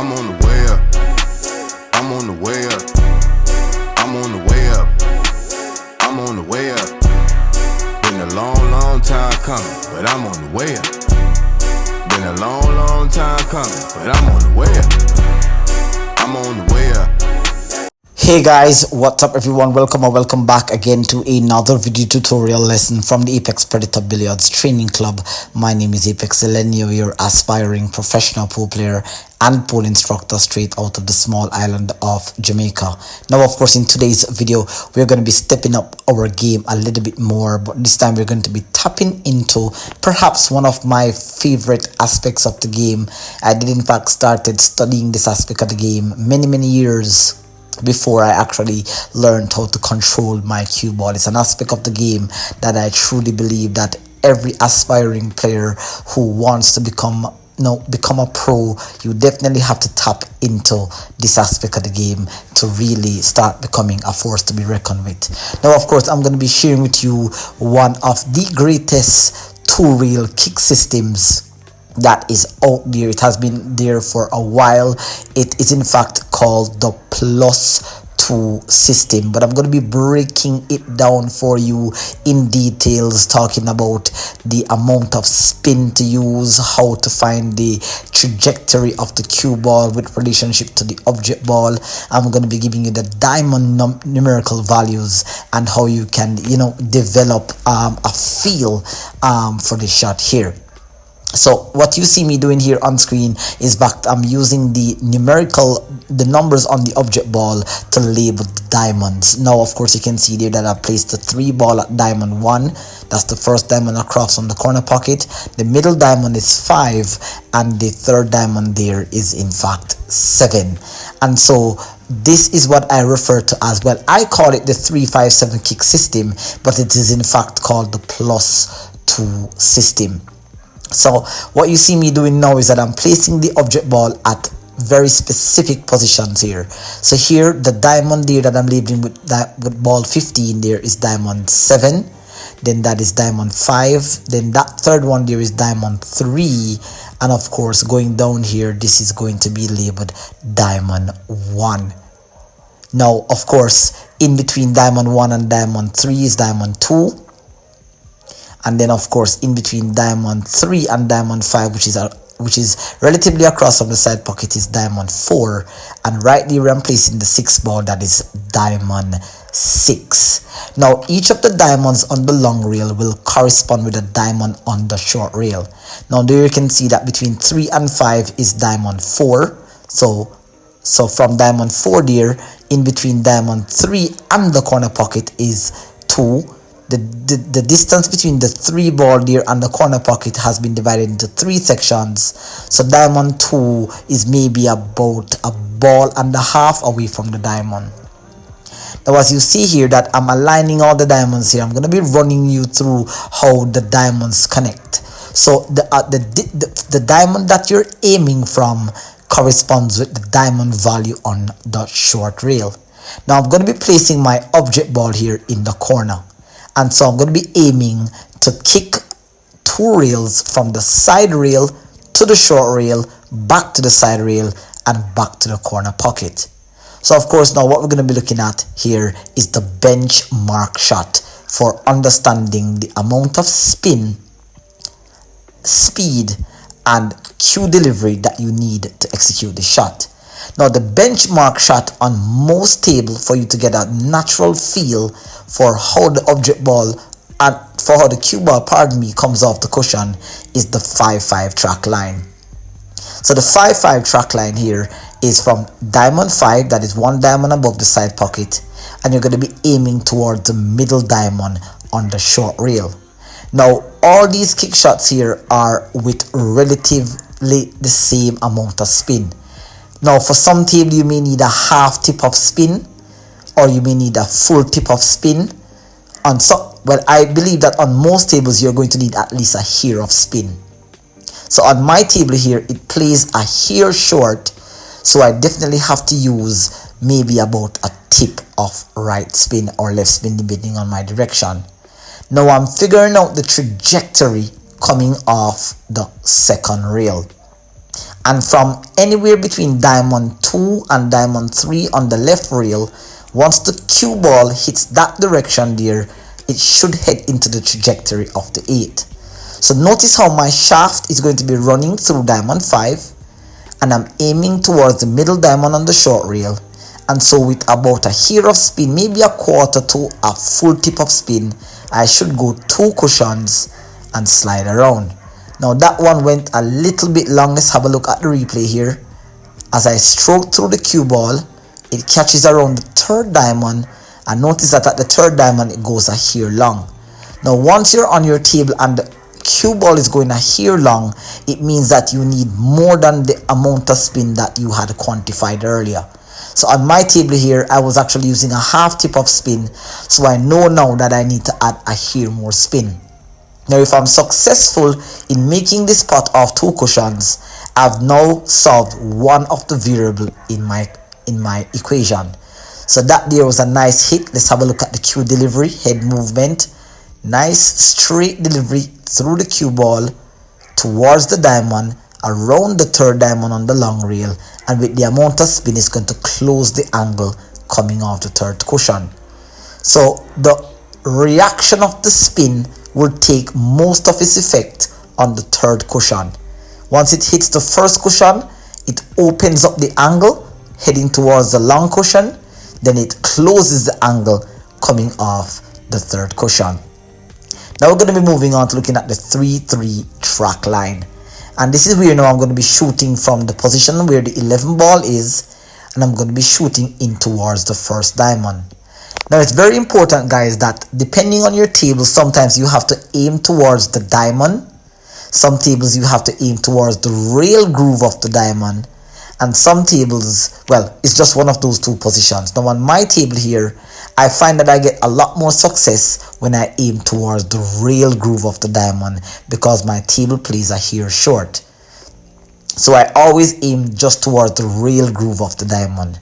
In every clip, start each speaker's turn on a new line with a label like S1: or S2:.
S1: I'm on the way up. I'm on the way up. I'm on the way up. I'm on the way up. Been a long time coming, but I'm on the way up. Been a long time coming, but I'm on the way up. I'm on the way up.
S2: Hey guys, what's up everyone? Welcome back again to another video tutorial lesson from the Apex Predator Billiards Training Club. My name is Apex Elenio, your aspiring professional pool player and pool instructor straight out of the small island of Jamaica. Now, of course, in today's video, we're going to be stepping up our game a little bit more, but this time we're going to be tapping into perhaps one of my favorite aspects of the game. I did in fact started studying this aspect of the game many years before I actually learned how to control my cue ball. It's an aspect of the game that I truly believe that every aspiring player who wants to become a pro, you definitely have to tap into this aspect of the game to really start becoming a force to be reckoned with. Now, of course, I'm going to be sharing with you one of the greatest two-reel kick systems that is out there. It has been there for a while. It is in fact called the +2 system, but I'm going to be breaking it down for you in details, talking about the amount of spin to use, how to find the trajectory of the cue ball with relationship to the object ball. I'm going to be giving you the diamond numerical values and how you can develop a feel for the shot here. So what you see me doing here on screen is I'm using the numbers on the object ball to label the diamonds. Now, of course, you can see there that I placed the 3 ball at diamond 1. That's the first diamond across from the corner pocket. The middle diamond is 5, and the third diamond there is in fact 7. And so this is what I refer to as, well, I call it the 3-5-7 kick system, but it is in fact called the +2 system. So what you see me doing now is that I'm placing the object ball at very specific positions here. So here, the diamond there that I'm labeling with ball 15 there is diamond 7. Then that is diamond 5. Then that third one there is diamond 3. And of course, going down here, this is going to be labeled diamond 1. Now, of course, in between diamond 1 and diamond 3 is diamond 2. And then, of course, in between diamond 3 and diamond 5, which is relatively across from the side pocket, is diamond 4. And right there, I'm placing the 6th ball, that is diamond 6. Now, each of the diamonds on the long rail will correspond with a diamond on the short rail. Now, there you can see that between 3 and 5 is diamond 4. So from diamond 4 there, in between diamond 3 and the corner pocket is 2. The distance between the 3 ball there and the corner pocket has been divided into 3 sections. So diamond 2 is maybe about a ball and a half away from the diamond. Now, as you see here that I'm aligning all the diamonds here, I'm going to be running you through how the diamonds connect. So the diamond that you're aiming from corresponds with the diamond value on the short rail. Now, I'm going to be placing my object ball here in the corner. And so I'm going to be aiming to kick 2 rails from the side rail to the short rail, back to the side rail, and back to the corner pocket. So, of course, now what we're going to be looking at here is the benchmark shot for understanding the amount of spin, speed, and cue delivery that you need to execute the shot. Now, the benchmark shot on most tables, for you to get a natural feel for how the object ball and for how the cue ball, comes off the cushion, is the 5-5 track line. So the 5-5 track line here is from diamond 5, that is 1 diamond above the side pocket, and you're going to be aiming towards the middle diamond on the short rail. Now, all these kick shots here are with relatively the same amount of spin. Now, for some table, you may need a half tip of spin, or you may need a full tip of spin. Well, I believe that on most tables, you're going to need at least a hair of spin. So on my table here, it plays a hair short, so I definitely have to use maybe about a tip of right spin or left spin, depending on my direction. Now I'm figuring out the trajectory coming off the second rail. And from anywhere between diamond 2 and diamond 3 on the left rail, once the cue ball hits that direction there, it should head into the trajectory of the 8. So notice how my shaft is going to be running through diamond 5, and I'm aiming towards the middle diamond on the short rail. And so with about a hair of spin, maybe a quarter to a full tip of spin, I should go 2 cushions and slide around. Now that one went a little bit long. Let's have a look at the replay here. As I stroke through the cue ball, it catches around the 3rd diamond, and notice that at the 3rd diamond it goes a hair long. Now once you're on your table and the cue ball is going a hair long, it means that you need more than the amount of spin that you had quantified earlier. So on my table here, I was actually using a half tip of spin, so I know now that I need to add a hair more spin. Now if I'm successful in making this pot of 2 cushions, I've now solved one of the variable in my equation. So that there was a nice hit. Let's have a look at the cue delivery, head movement. Nice straight delivery through the cue ball towards the diamond, around the 3rd diamond on the long rail, and with the amount of spin it's going to close the angle coming off the 3rd cushion. So the reaction of the spin will take most of its effect on the 3rd cushion. Once it hits the 1st cushion, it opens up the angle heading towards the long cushion, then it closes the angle coming off the 3rd cushion. Now we're going to be moving on to looking at the 3-3 track line. And this is where now I'm going to be shooting from the position where the 11 ball is, and I'm going to be shooting in towards the 1st diamond. Now it's very important, guys, that depending on your table, sometimes you have to aim towards the diamond. Some tables you have to aim towards the rail groove of the diamond. And some tables, well, it's just one of those 2 positions. Now on my table here, I find that I get a lot more success when I aim towards the rail groove of the diamond, because my table plays a hair short. So I always aim just towards the rail groove of the diamond.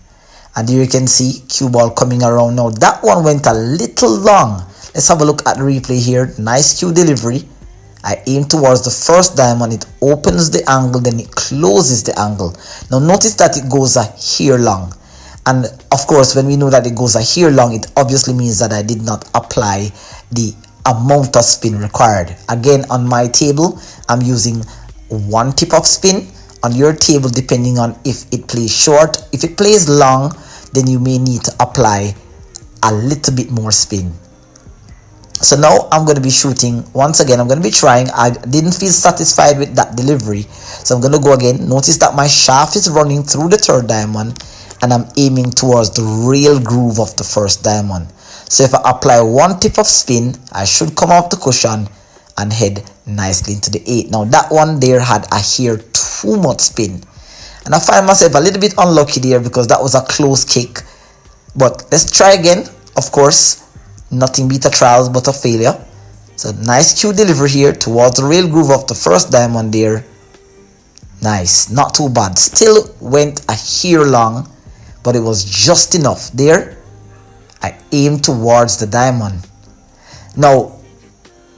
S2: And here you can see cue ball coming around. Now that one went a little long. Let's have a look at the replay here. Nice cue delivery. I aim towards the 1st diamond, it opens the angle, then it closes the angle. Now notice that it goes a hair long. And of course, when we know that it goes a hair long, it obviously means that I did not apply the amount of spin required. Again, on my table, I'm using 1 tip of spin. On your table, depending on if it plays short, if it plays long, then you may need to apply a little bit more spin. So now I'm going to be shooting once again. I'm going to be trying. I didn't feel satisfied with that delivery, so I'm going to go again. Notice that my shaft is running through the 3rd diamond, and I'm aiming towards the rail groove of the 1st diamond. So if I apply 1 tip of spin, I should come off the cushion and head nicely into the 8. Now that one there had a hair too much spin, and I find myself a little bit unlucky there because that was a close kick. But let's try again. Of course, nothing beat a trial but a failure. So nice cue delivery here towards the rail groove of the 1st diamond there. Nice, not too bad. Still went a hair long, but it was just enough. There, I aimed towards the diamond. Now,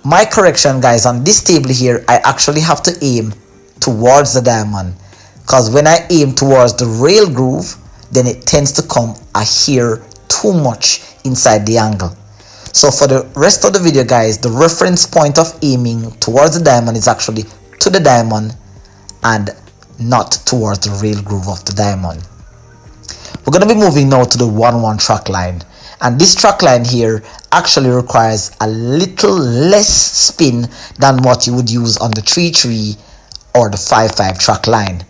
S2: my correction, guys, on this table here, I actually have to aim towards the diamond, because when I aim towards the rail groove, then it tends to come a hair too much inside the angle. So for the rest of the video, guys, the reference point of aiming towards the diamond is actually to the diamond and not towards the rail groove of the diamond. We're going to be moving now to the 1-1 track line. And this track line here actually requires a little less spin than what you would use on the 3-3 or the 5-5 track line.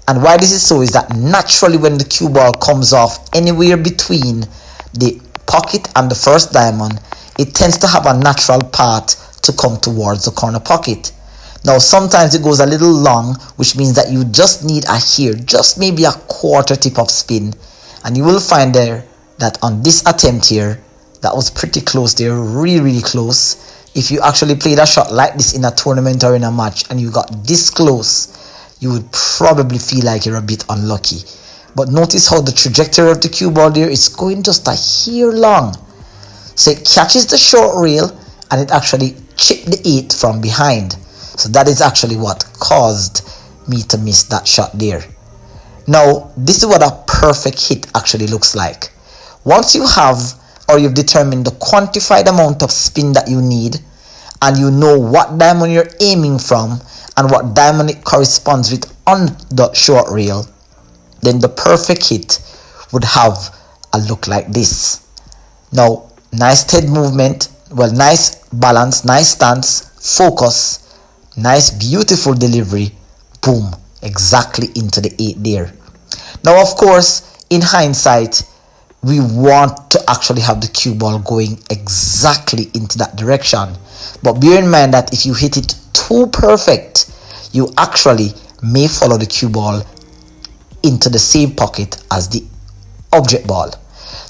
S2: And why this is so is that naturally when the cue ball comes off anywhere between the pocket and the 1st diamond, it tends to have a natural path to come towards the corner pocket. Now sometimes it goes a little long, which means that you just need a hair, just maybe a quarter tip of spin, and you will find there that on this attempt here, that was pretty close there, really close. If you actually played a shot like this in a tournament or in a match and you got this close, you would probably feel like you're a bit unlucky. But notice how the trajectory of the cue ball there is going just a hair long. So it catches the short rail and it actually chipped the 8 from behind. So that is actually what caused me to miss that shot there. Now, this is what a perfect hit actually looks like. Once you have, or you've determined the quantified amount of spin that you need, and you know what diamond you're aiming from and what diamond it corresponds with on the short reel, then the perfect hit would have a look like this. Now, nice head movement, well, nice balance, nice stance, focus, nice beautiful delivery, boom, exactly into the 8 there. Now, of course, in hindsight, we want to actually have the cue ball going exactly into that direction. But bear in mind that if you hit it too perfect, you actually may follow the cue ball into the same pocket as the object ball.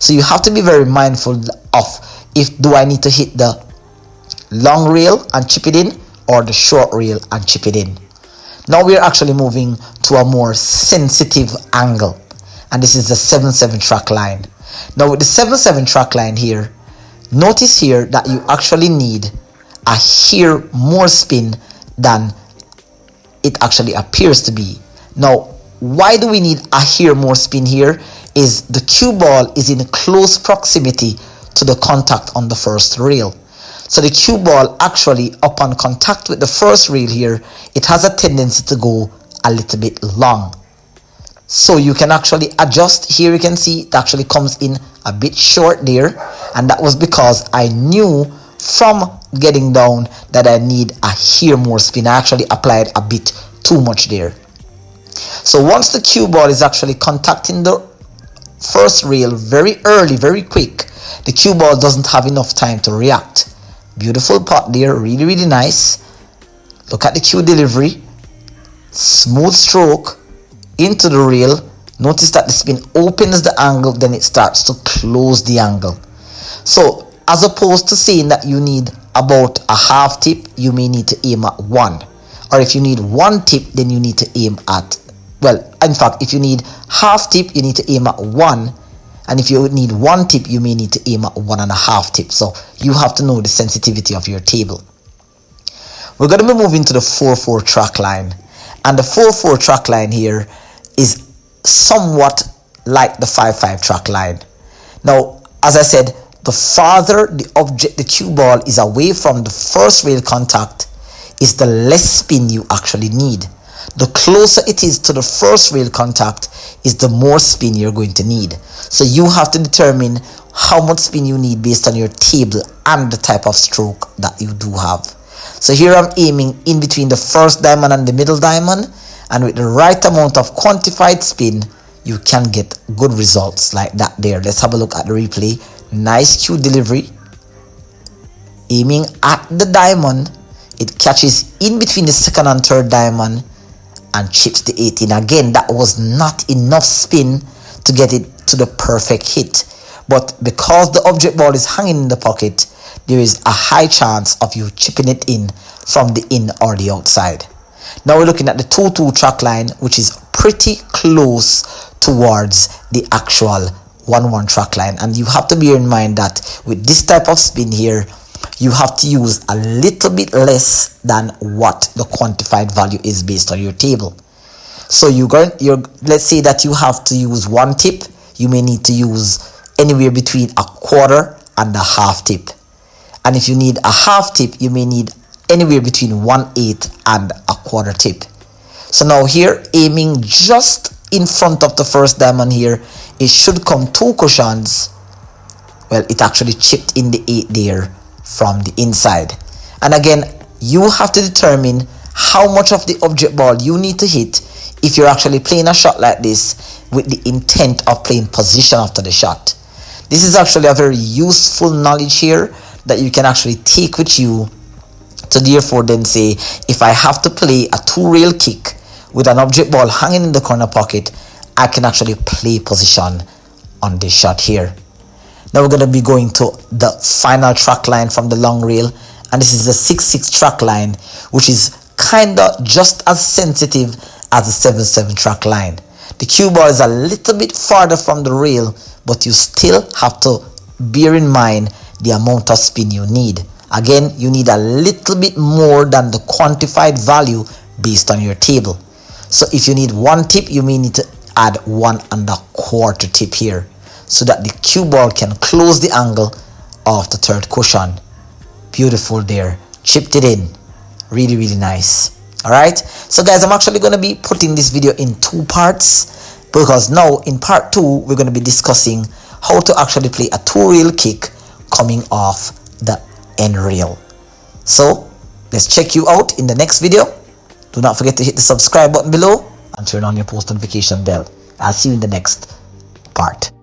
S2: So you have to be very mindful of, if do I need to hit the long reel and chip it in, or the short reel and chip it in. Now we're actually moving to a more sensitive angle, and this is the 7/7 track line. Now with the 7/7 track line here, notice here that you actually need a hair more spin than it actually appears to be. Now, why do we need a hair more spin here? Is the cue ball is in close proximity to the contact on the first reel. So the cue ball actually, upon contact with the first reel here, it has a tendency to go a little bit long. So you can actually adjust. Here you can see it actually comes in a bit short there, and that was because I knew from getting down that I need a hair more spin. I actually applied a bit too much there. So once the cue ball is actually contacting the first reel very early, very quick, the cue ball doesn't have enough time to react. Beautiful pot there, really, really nice. Look at the cue delivery. Smooth stroke into the reel. Notice that the spin opens the angle, then it starts to close the angle. So as opposed to saying that you need about a half tip, you may need to aim at 1. Or if you need 1 tip, then you need to aim at, well, in fact, if you need half tip, you need to aim at 1. And if you need 1 tip, you may need to aim at 1.5 tips. So you have to know the sensitivity of your table. We're going to be moving to the 4/4 track line. And the 4/4 track line here is somewhat like the 5/5 track line. Now, as I said, the farther the cue ball is away from the first rail contact, is the less spin you actually need. The closer it is to the first rail contact, is the more spin you're going to need. So you have to determine how much spin you need based on your table and the type of stroke that you do have. So here I'm aiming in between the first diamond and the middle diamond, and with the right amount of quantified spin, you can get good results like that there. Let's have a look at the replay. Nice cue delivery. Aiming at the diamond, it catches in between the second and third diamond and chips the 18. Again, that was not enough spin to get it to the perfect hit. But because the object ball is hanging in the pocket, there is a high chance of you chipping it in from the in or the outside. Now we're looking at the 2/2 track line, which is pretty close towards the actual 1/1 track line. And you have to bear in mind that with this type of spin here, you have to use a little bit less than what the quantified value is based on your table. So let's say that you have to use 1 tip, you may need to use anywhere between a 1/4 and a half tip. And if you need a half tip, you may need anywhere between 1/8 and a 1/4 tip. So now here, aiming just in front of the first diamond here, it should come 2 cushions. Well, it actually chipped in the 8 there from the inside. And again, you have to determine how much of the object ball you need to hit if you're actually playing a shot like this with the intent of playing position after the shot. This is actually a very useful knowledge here that you can actually take with you to therefore then say, if I have to play a 2-rail kick with an object ball hanging in the corner pocket, I can actually play position on this shot here. Now we're going to be going to the final track line from the long rail, and this is the 6/6 track line, which is kind of just as sensitive as the 7/7 track line. The cue ball is a little bit farther from the rail, but you still have to bear in mind the amount of spin you need. Again, you need a little bit more than the quantified value based on your table. So if you need 1 tip, you may need to add 1¼ tip here, so that the cue ball can close the angle of the third cushion. Beautiful there, chipped it in, really nice. Alright, so guys, I'm actually going to be putting this video in 2 parts, because now in part 2 we're going to be discussing how to actually play a 2-reel kick coming off the end reel. So let's check you out in the next video. Do not forget to hit the subscribe button below and turn on your post notification bell. I'll see you in the next part.